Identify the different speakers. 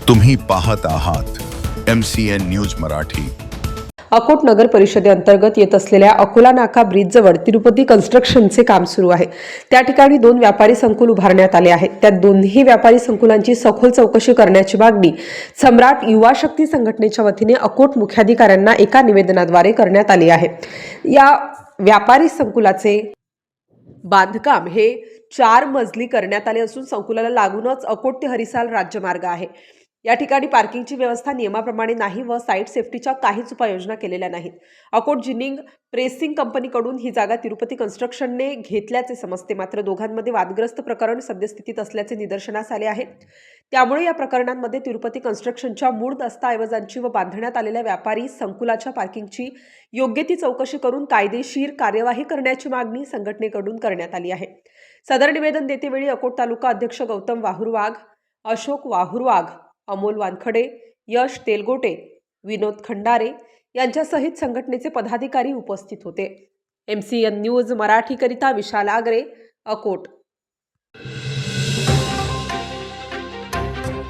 Speaker 1: तुम्ही पाहत आहात MCN न्यूज मराठी।
Speaker 2: अकोट नगर परिषदेअंतर्गत येत असलेल्या अकोला नाका ब्रिजजवळ तिरुपती कन्स्ट्रक्शनचे काम सुरू आहे। त्या ठिकाणी 2 व्यापारी संकुल उभारण्यात आले आहेत। त्या दोन्ही व्यापारी संकुलांची सखोल चौकशी करण्याची मागणी सम्राट युवा शक्ती संघटनेच्या वतीने अकोट मुख्याधिकाऱ्यांना एका निवेदनाद्वारे करण्यात आली आहे। या व्यापारी संकुलाचे बांधकाम हे 4 मजली करण्यात आले असून संकुलाला लागूनच अकोट ते हरिसाल राज्यमार्ग आहे। या ठिकाणी पार्किंगची व्यवस्था नियमाप्रमाणे नाही व साईट सेफ्टीच्या काहीच उपाययोजना केलेल्या नाहीत। अकोट जिनिंग प्रेसिंग कंपनीकडून ही जागा तिरुपती कन्स्ट्रक्शनने घेतल्याचे समजते, मात्र दोघांमध्ये वादग्रस्त प्रकरण सद्यस्थितीत असल्याचे निदर्शनास आले आहे। त्यामुळे या प्रकरणांमध्ये तिरुपती कन्स्ट्रक्शनच्या मूळ दस्ताऐवजांची व बांधण्यात आलेल्या व्यापारी संकुलाच्या पार्किंगची योग्य ती चौकशी करून कायदेशीर कार्यवाही करण्याची मागणी संघटनेकडून करण्यात आली आहे। सदर निवेदन देतेवेळी अकोट तालुका अध्यक्ष गौतम वाहुरवाघ, अशोक वाहुरवाघ, अमोल वानखडे, यश तेलगोटे, विनोद खंडारे यांच्यासहित संघटनेचे पदाधिकारी उपस्थित होते। MCN न्यूज मराठीकरिता विशाल आगरे, अकोट।